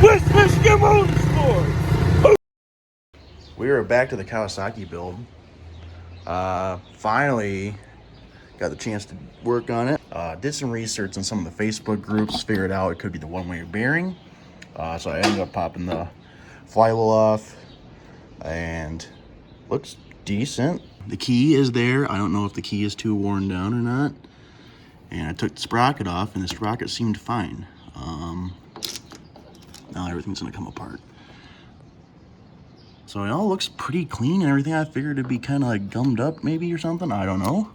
West Michigan Motorsports. We are back to the Kawasaki build. Finally got the chance to work on it. Did some research on some of the Facebook groups, figured out it could be the one-way bearing. So I ended up popping the flywheel off, and looks decent. The key is there. I don't know if the key is too worn down or not. And I took the sprocket off, and the sprocket seemed fine. Now everything's gonna come apart. So it all looks pretty clean and everything. I figured it'd be kind of like gummed up maybe or something. I don't know.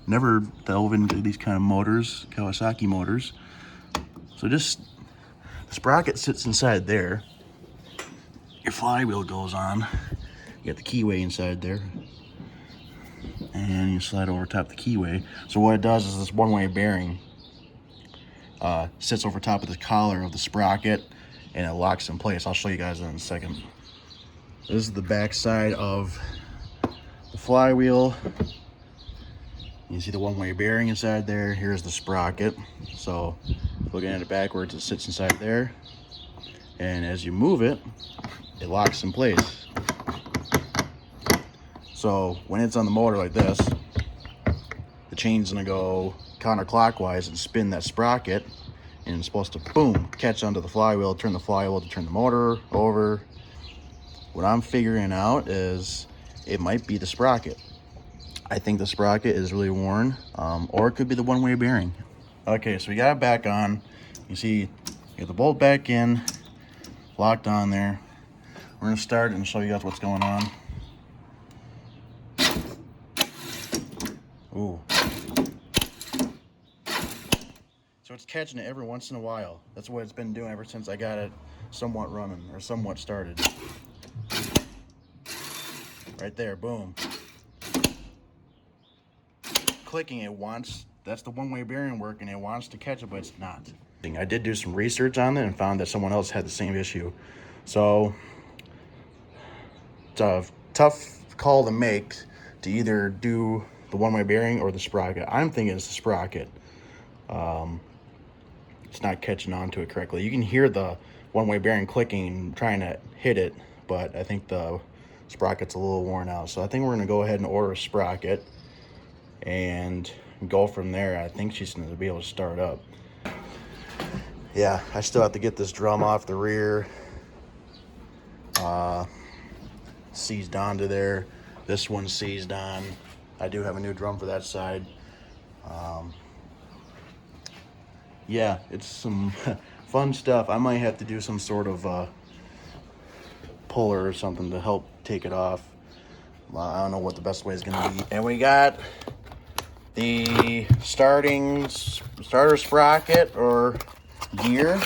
Never delve into these kind of motors, Kawasaki motors. So just, the sprocket sits inside there. Your flywheel goes on. You got the keyway inside there. And you slide over top the keyway. So what it does is this one-way bearing sits over top of the collar of the sprocket and it locks in place. I'll show you guys that in a second. This is the back side of the flywheel. You see the one-way bearing inside there. Here's the sprocket. So looking at it backwards, it sits inside there. And as you move it, it locks in place. So when it's on the motor like this, the chain's gonna go counterclockwise and spin that sprocket, and it's supposed to, boom, catch onto the flywheel, turn the flywheel to turn the motor over. What I'm figuring out is it might be the sprocket. I think the sprocket is really worn, or it could be the one-way bearing. Okay, so we got it back on. You see, get the bolt back in, locked on there. We're gonna start and show you guys what's going on. Ooh. So it's catching it every once in a while. That's what it's been doing ever since I got it somewhat running, or somewhat started. Right there, boom. Clicking, it wants, that's the one-way bearing working, it wants to catch it, but it's not. I did do some research on it and found that someone else had the same issue. So it's a tough call to make, to either do the one-way bearing or the sprocket. I'm thinking it's the sprocket. It's not catching on to it correctly. You can hear the one-way bearing clicking, trying to hit it, but I think the sprocket's a little worn out. So I think we're gonna go ahead and order a sprocket and go from there. I think she's gonna be able to start up. Yeah, I still have to get this drum off the rear. Seized onto there. This one's seized on. I do have a new drum for that side. Yeah, it's some fun stuff. I might have to do some sort of puller or something to help take it off. I don't know what the best way is gonna be. And we got the starter sprocket or gear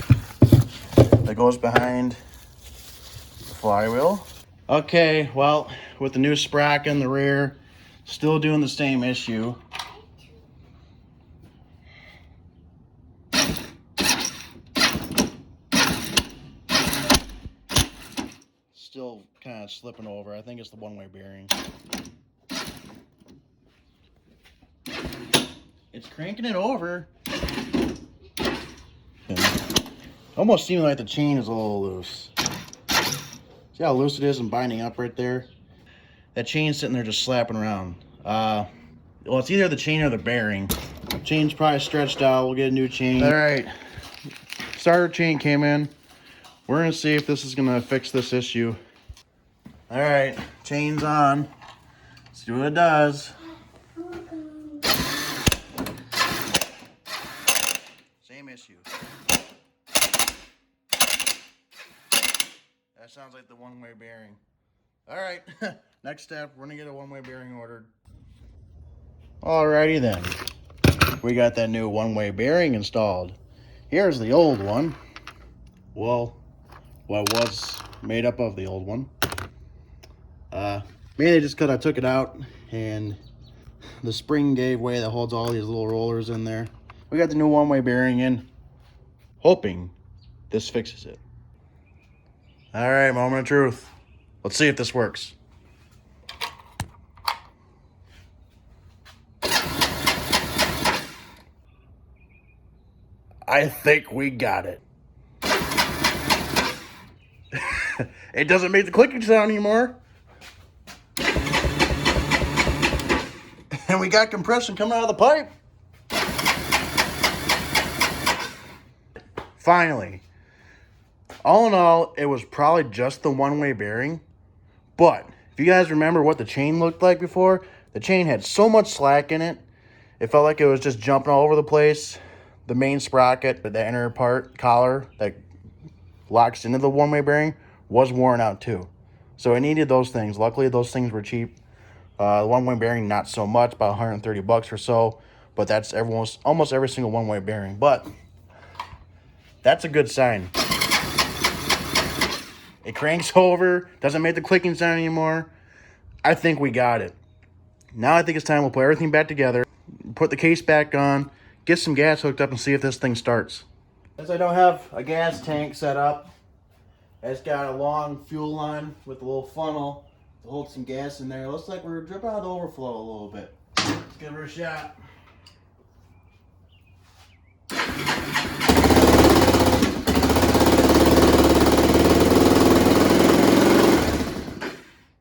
that goes behind the flywheel. Okay, well, with the new sprocket in the rear, still doing the same issue. Still kind of slipping over. I think it's the one-way bearing. It's cranking it over. Almost seems like the chain is a little loose. See how loose it is and binding up right there? That chain's sitting there just slapping around. Well, it's either the chain or the bearing. Chain's probably stretched out. We'll get a new chain. All right, starter chain came in. We're gonna see if this is gonna fix this issue. All right, chain's on. Let's see what it does. Same issue. That sounds like the one-way bearing. All right, next step, we're gonna get a one-way bearing ordered. Alrighty then. We got that new one-way bearing installed. Here's the old one. Well, what was made up of the old one. Mainly just because I took it out and the spring gave way that holds all these little rollers in there. We got the new one-way bearing in, hoping this fixes it. All right, moment of truth. Let's see if this works. I think we got it. It doesn't make the clicking sound anymore. And we got compression coming out of the pipe. Finally. All in all, it was probably just the one-way bearing. But if you guys remember what the chain looked like before, the chain had so much slack in it. It felt like it was just jumping all over the place. The main sprocket, the inner part, collar that locks into the one-way bearing, was worn out too. So it needed those things. Luckily, those things were cheap. The one-way bearing, not so much, about 130 bucks or so. But that's almost every single one-way bearing. But that's a good sign. It cranks over, doesn't make the clicking sound anymore. I think we got it. Now I think it's time we'll put everything back together, put the case back on, get some gas hooked up, and see if this thing starts. Since I don't have a gas tank set up, it's got a long fuel line with a little funnel to hold some gas in there. It looks like we're dripping out the overflow a little bit. Let's give her a shot.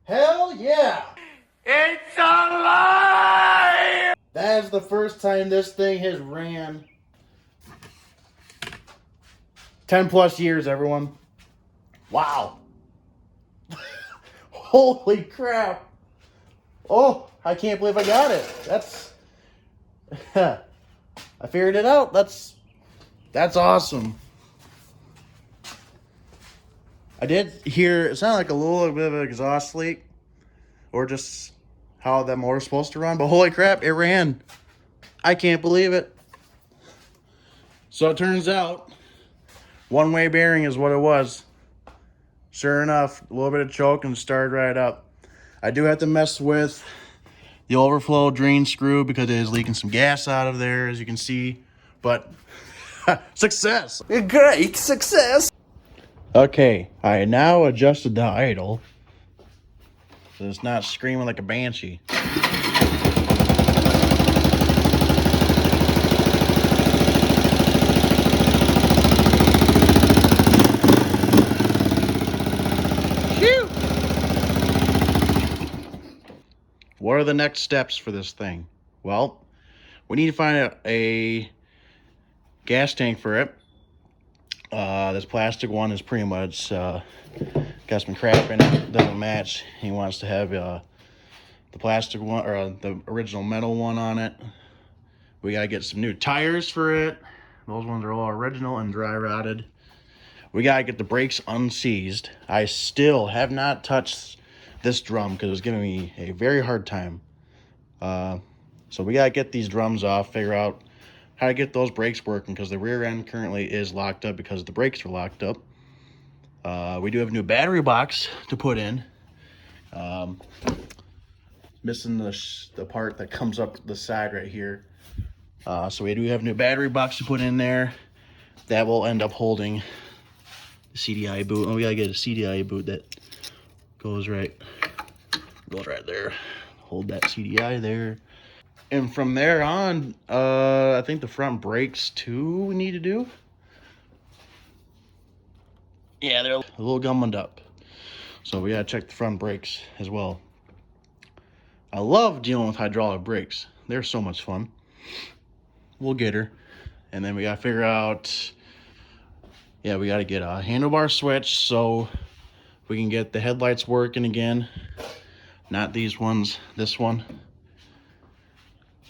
Hell yeah! It's alive! That is the first time this thing has ran 10 plus years, everyone. Wow. Holy crap. Oh, I can't believe I got it. That's I figured it out. That's awesome. I did hear it sounded like a little bit of an exhaust leak, or just how that motor's supposed to run, but holy crap, it ran. I can't believe it. So it turns out one-way bearing is what it was. Sure enough, a little bit of choke and started right up. I do have to mess with the overflow drain screw because it is leaking some gas out of there, as you can see. But success! A great success! Okay, I now adjusted the idle so it's not screaming like a banshee. Phew! What are the next steps for this thing? Well, we need to find a gas tank for it. This plastic one is pretty much got some crap in it, doesn't match. He wants to have the plastic one, or the original metal one on it. We gotta get some new tires for it. Those ones are all original and dry rotted. We gotta get the brakes unseized. I still have not touched this drum because it was giving me a very hard time. So we gotta get these drums off, figure out how to get those brakes working, because the rear end currently is locked up because the brakes are locked up. We do have a new battery box to put in. Missing the part that comes up the side right here. So we do have a new battery box to put in there. That will end up holding the CDI boot. And we gotta get a CDI boot that goes right there. Hold that CDI there. And from there on, I think the front brakes too we need to do. Yeah, they're a little gummed up. So we gotta check the front brakes as well. I love dealing with hydraulic brakes. They're so much fun. We'll get her. And then we gotta figure out, yeah, we gotta get a handlebar switch so we can get the headlights working again. Not these ones, this one.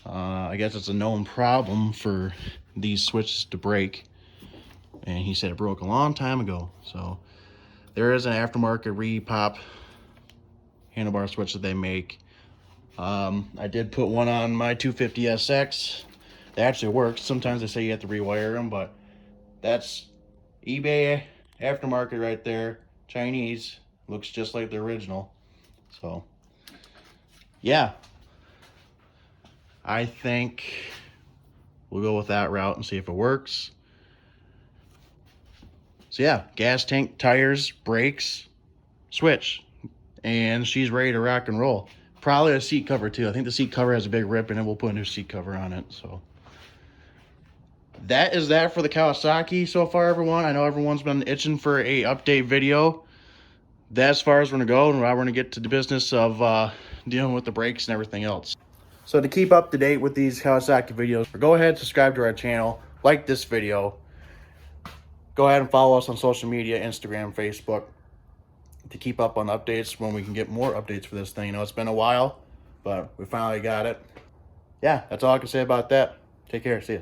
I guess it's a known problem for these switches to break. And he said it broke a long time ago. So there is an aftermarket re-pop handlebar switch that they make. I did put one on my 250SX. They actually works. Sometimes they say you have to rewire them, but that's eBay aftermarket right there. Chinese. Looks just like the original. So, yeah. I think we'll go with that route and see if it works. So yeah, gas tank, tires, brakes, switch. And she's ready to rock and roll. Probably a seat cover too. I think the seat cover has a big rip in it. We'll put a new seat cover on it. So that is that for the Kawasaki so far, everyone. I know everyone's been itching for a update video. that's as far as we're going to go, and now we're going to get to the business of dealing with the brakes and everything else. So to keep up to date with these Kawasaki videos, go ahead, subscribe to our channel, like this video. Go ahead and follow us on social media, Instagram, Facebook, to keep up on updates when we can get more updates for this thing. You know, it's been a while, but we finally got it. Yeah, that's all I can say about that. Take care. See ya.